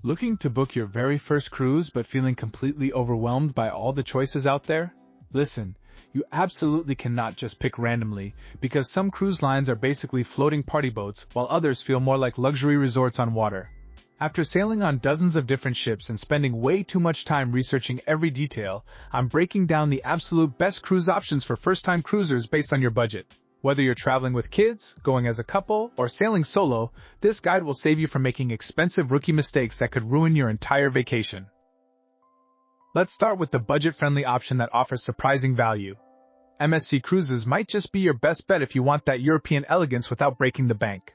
Looking to book your very first cruise but feeling completely overwhelmed by all the choices out there? Listen, you absolutely cannot just pick randomly, because some cruise lines are basically floating party boats while others feel more like luxury resorts on water. After sailing on dozens of different ships and spending way too much time researching every detail, I'm breaking down the absolute best cruise options for first-time cruisers based on your budget. Whether you're traveling with kids, going as a couple, or sailing solo, this guide will save you from making expensive rookie mistakes that could ruin your entire vacation. Let's start with the budget-friendly option that offers surprising value. MSC Cruises might just be your best bet if you want that European elegance without breaking the bank.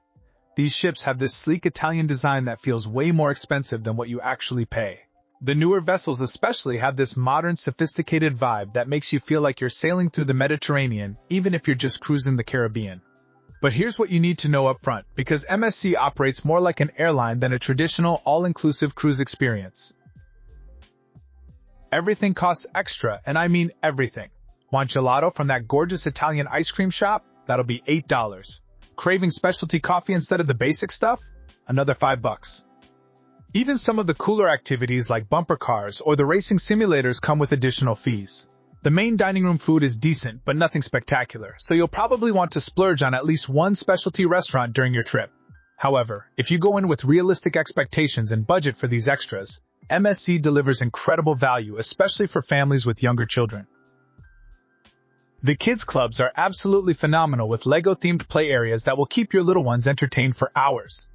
These ships have this sleek Italian design that feels way more expensive than what you actually pay. The newer vessels especially have this modern, sophisticated vibe that makes you feel like you're sailing through the Mediterranean, even if you're just cruising the Caribbean. But here's what you need to know up front, because MSC operates more like an airline than a traditional all-inclusive cruise experience. Everything costs extra, and I mean everything. Want gelato from that gorgeous Italian ice cream shop? That'll be $8. Craving specialty coffee instead of the basic stuff? Another $5. Even some of the cooler activities like bumper cars or the racing simulators come with additional fees. The main dining room food is decent, but nothing spectacular, so you'll probably want to splurge on at least one specialty restaurant during your trip. However, if you go in with realistic expectations and budget for these extras, MSC delivers incredible value, especially for families with younger children. The kids' clubs are absolutely phenomenal with Lego-themed play areas that will keep your little ones entertained for hours.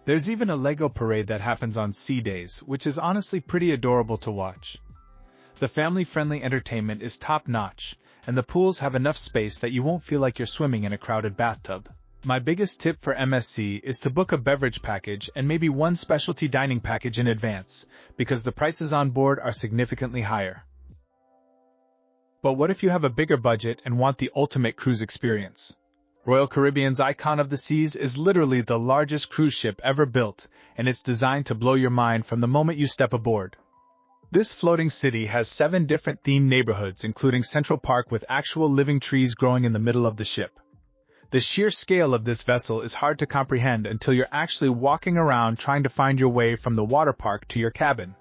There's even a Lego parade that happens on sea days, which is honestly pretty adorable to watch. The family-friendly entertainment is top-notch, and the pools have enough space that you won't feel like you're swimming in a crowded bathtub. My biggest tip for MSC is to book a beverage package and maybe one specialty dining package in advance, because the prices on board are significantly higher. But what if you have a bigger budget and want the ultimate cruise experience? Royal Caribbean's Icon of the Seas is literally the largest cruise ship ever built, and it's designed to blow your mind from the moment you step aboard. This floating city has 7 different themed neighborhoods, including Central Park with actual living trees growing in the middle of the ship. The sheer scale of this vessel is hard to comprehend until you're actually walking around trying to find your way from the water park to your cabin.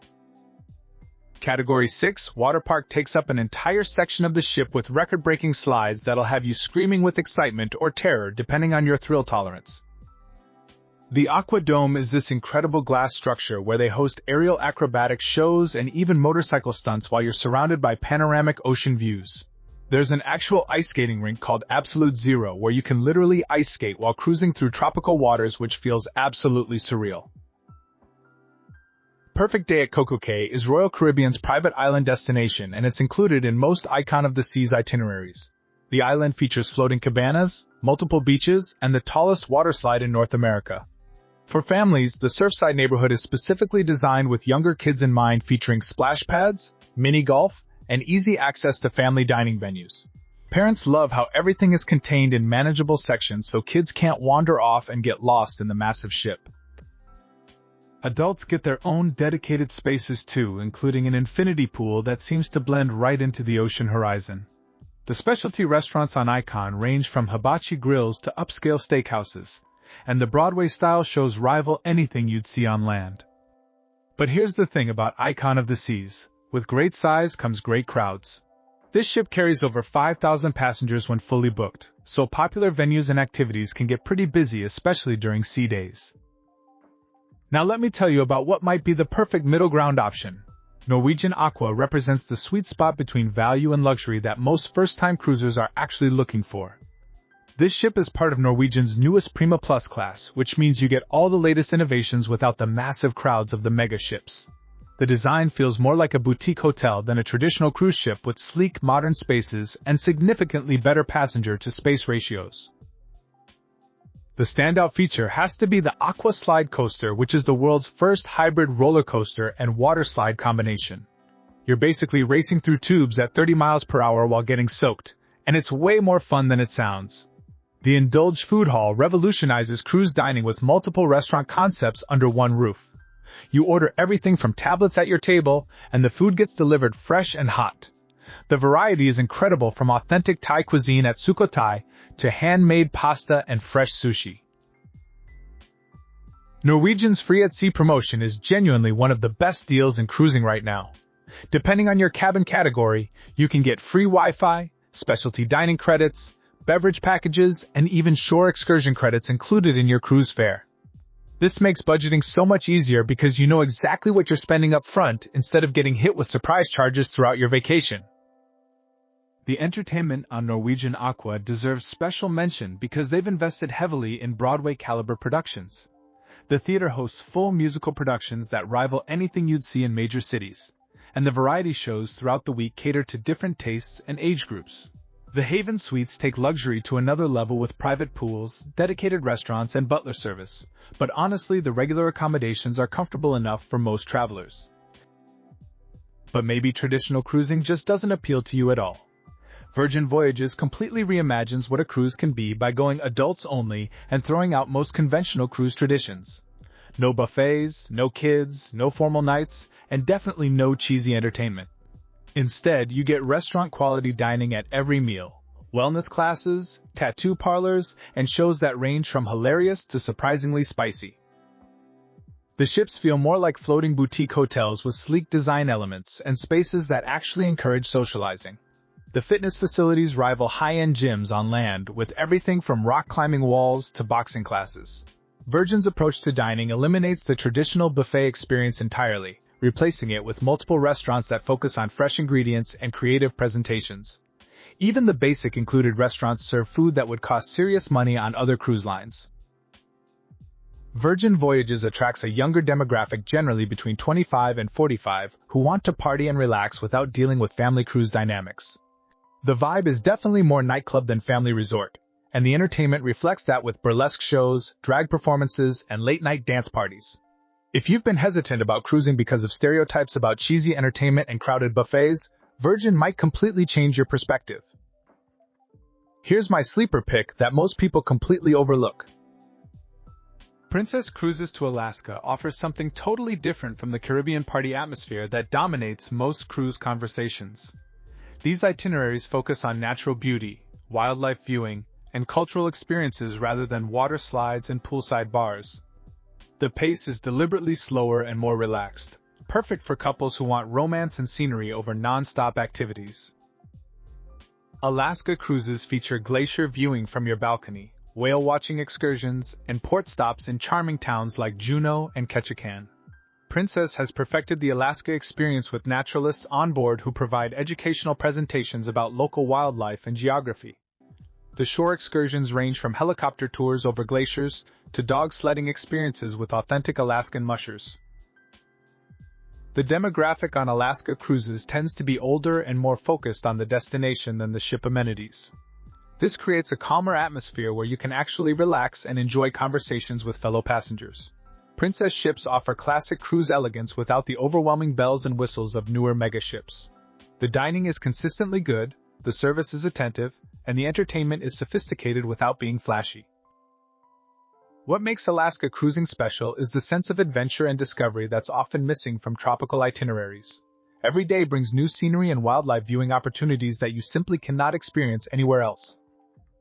Category 6 Water Park takes up an entire section of the ship with record-breaking slides that'll have you screaming with excitement or terror depending on your thrill tolerance. The Aqua Dome is this incredible glass structure where they host aerial acrobatic shows and even motorcycle stunts while you're surrounded by panoramic ocean views. There's an actual ice skating rink called Absolute Zero where you can literally ice skate while cruising through tropical waters, which feels absolutely surreal. Perfect Day at CocoCay is Royal Caribbean's private island destination, and it's included in most Icon of the Seas itineraries. The island features floating cabanas, multiple beaches, and the tallest water slide in North America. For families, the Surfside neighborhood is specifically designed with younger kids in mind, featuring splash pads, mini golf, and easy access to family dining venues. Parents love how everything is contained in manageable sections so kids can't wander off and get lost in the massive ship. Adults get their own dedicated spaces too, including an infinity pool that seems to blend right into the ocean horizon. The specialty restaurants on Icon range from hibachi grills to upscale steakhouses, and the Broadway-style shows rival anything you'd see on land. But here's the thing about Icon of the Seas. With great size comes great crowds. This ship carries over 5,000 passengers when fully booked, so popular venues and activities can get pretty busy, especially during sea days. Now let me tell you about what might be the perfect middle ground option. Norwegian Aqua represents the sweet spot between value and luxury that most first-time cruisers are actually looking for. This ship is part of Norwegian's newest Prima Plus class, which means you get all the latest innovations without the massive crowds of the mega ships. The design feels more like a boutique hotel than a traditional cruise ship, with sleek, modern spaces and significantly better passenger-to-space ratios. The standout feature has to be the Aqua Slide Coaster, which is the world's first hybrid roller coaster and water slide combination. You're basically racing through tubes at 30 miles per hour while getting soaked, and it's way more fun than it sounds. The Indulge Food Hall revolutionizes cruise dining with multiple restaurant concepts under one roof. You order everything from tablets at your table, and the food gets delivered fresh and hot. The variety is incredible, from authentic Thai cuisine at CocoCay to handmade pasta and fresh sushi. Norwegian's Free at Sea promotion is genuinely one of the best deals in cruising right now. Depending on your cabin category, you can get free Wi-Fi, specialty dining credits, beverage packages, and even shore excursion credits included in your cruise fare. This makes budgeting so much easier because you know exactly what you're spending up front instead of getting hit with surprise charges throughout your vacation. The entertainment on Norwegian Aqua deserves special mention because they've invested heavily in Broadway-caliber productions. The theater hosts full musical productions that rival anything you'd see in major cities, and the variety shows throughout the week cater to different tastes and age groups. The Haven Suites take luxury to another level with private pools, dedicated restaurants, and butler service, but honestly, the regular accommodations are comfortable enough for most travelers. But maybe traditional cruising just doesn't appeal to you at all. Virgin Voyages completely reimagines what a cruise can be by going adults only and throwing out most conventional cruise traditions. No buffets, no kids, no formal nights, and definitely no cheesy entertainment. Instead, you get restaurant-quality dining at every meal, wellness classes, tattoo parlors, and shows that range from hilarious to surprisingly spicy. The ships feel more like floating boutique hotels with sleek design elements and spaces that actually encourage socializing. The fitness facilities rival high-end gyms on land with everything from rock-climbing walls to boxing classes. Virgin's approach to dining eliminates the traditional buffet experience entirely, replacing it with multiple restaurants that focus on fresh ingredients and creative presentations. Even the basic included restaurants serve food that would cost serious money on other cruise lines. Virgin Voyages attracts a younger demographic generally between 25 and 45 who want to party and relax without dealing with family cruise dynamics. The vibe is definitely more nightclub than family resort, and the entertainment reflects that with burlesque shows, drag performances, and late-night dance parties. If you've been hesitant about cruising because of stereotypes about cheesy entertainment and crowded buffets, Virgin might completely change your perspective. Here's my sleeper pick that most people completely overlook. Princess Cruises to Alaska offers something totally different from the Caribbean party atmosphere that dominates most cruise conversations. These itineraries focus on natural beauty, wildlife viewing, and cultural experiences rather than water slides and poolside bars. The pace is deliberately slower and more relaxed, perfect for couples who want romance and scenery over non-stop activities. Alaska cruises feature glacier viewing from your balcony, whale-watching excursions, and port stops in charming towns like Juneau and Ketchikan. Princess has perfected the Alaska experience with naturalists on board who provide educational presentations about local wildlife and geography. The shore excursions range from helicopter tours over glaciers to dog sledding experiences with authentic Alaskan mushers. The demographic on Alaska cruises tends to be older and more focused on the destination than the ship amenities. This creates a calmer atmosphere where you can actually relax and enjoy conversations with fellow passengers. Princess ships offer classic cruise elegance without the overwhelming bells and whistles of newer megaships. The dining is consistently good, the service is attentive, and the entertainment is sophisticated without being flashy. What makes Alaska cruising special is the sense of adventure and discovery that's often missing from tropical itineraries. Every day brings new scenery and wildlife viewing opportunities that you simply cannot experience anywhere else.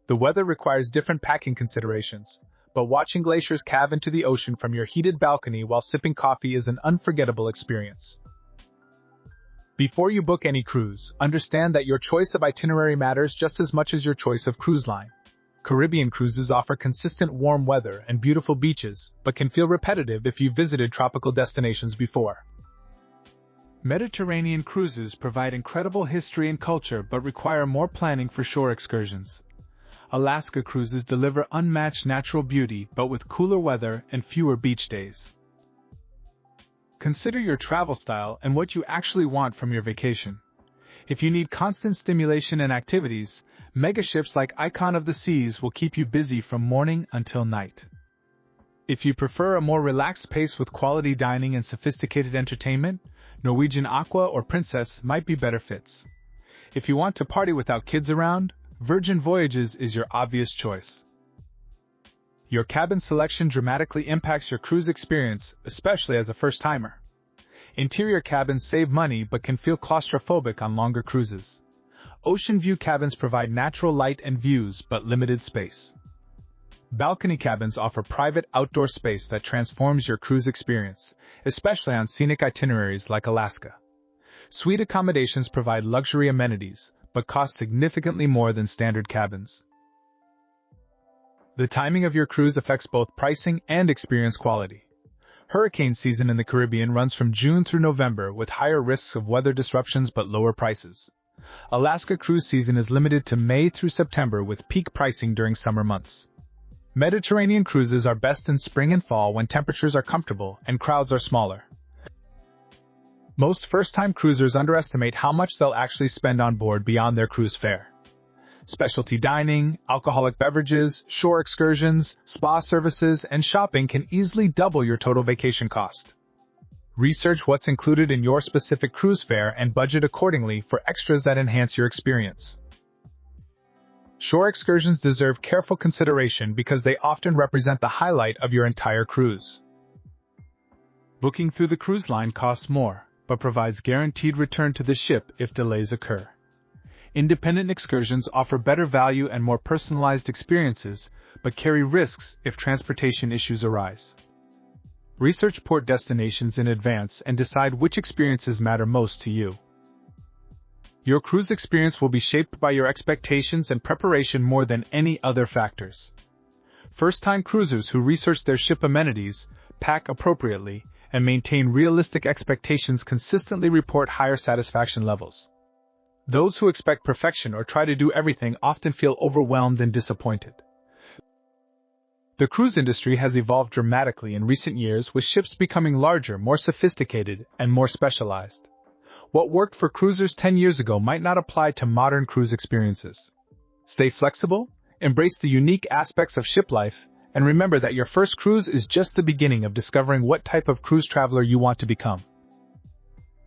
The weather requires different packing considerations, but watching glaciers calve into the ocean from your heated balcony while sipping coffee is an unforgettable experience. Before you book any cruise, understand that your choice of itinerary matters just as much as your choice of cruise line. Caribbean cruises offer consistent warm weather and beautiful beaches, but can feel repetitive if you've visited tropical destinations before. Mediterranean cruises provide incredible history and culture but require more planning for shore excursions. Alaska cruises deliver unmatched natural beauty but with cooler weather and fewer beach days. Consider your travel style and what you actually want from your vacation. If you need constant stimulation and activities, megaships like Icon of the Seas will keep you busy from morning until night. If you prefer a more relaxed pace with quality dining and sophisticated entertainment, Norwegian Aqua or Princess might be better fits. If you want to party without kids around, Virgin Voyages is your obvious choice. Your cabin selection dramatically impacts your cruise experience, especially as a first-timer. Interior cabins save money but can feel claustrophobic on longer cruises. Ocean view cabins provide natural light and views but limited space. Balcony cabins offer private outdoor space that transforms your cruise experience, especially on scenic itineraries like Alaska. Suite accommodations provide luxury amenities, but cost significantly more than standard cabins. The timing of your cruise affects both pricing and experience quality. Hurricane season in the Caribbean runs from June through November with higher risks of weather disruptions but lower prices. Alaska cruise season is limited to May through September with peak pricing during summer months. Mediterranean cruises are best in spring and fall when temperatures are comfortable and crowds are smaller. Most first-time cruisers underestimate how much they'll actually spend on board beyond their cruise fare. Specialty dining, alcoholic beverages, shore excursions, spa services, and shopping can easily double your total vacation cost. Research what's included in your specific cruise fare and budget accordingly for extras that enhance your experience. Shore excursions deserve careful consideration because they often represent the highlight of your entire cruise. Booking through the cruise line costs more, but provides guaranteed return to the ship if delays occur. Independent excursions offer better value and more personalized experiences, but carry risks if transportation issues arise. Research port destinations in advance and decide which experiences matter most to you. Your cruise experience will be shaped by your expectations and preparation more than any other factors. First-time cruisers who research their ship amenities, pack appropriately, and maintain realistic expectations consistently report higher satisfaction levels. Those who expect perfection or try to do everything often feel overwhelmed and disappointed. The cruise industry has evolved dramatically in recent years, with ships becoming larger, more sophisticated, and more specialized. What worked for cruisers 10 years ago might not apply to modern cruise experiences. Stay flexible, embrace the unique aspects of ship life, and remember that your first cruise is just the beginning of discovering what type of cruise traveler you want to become.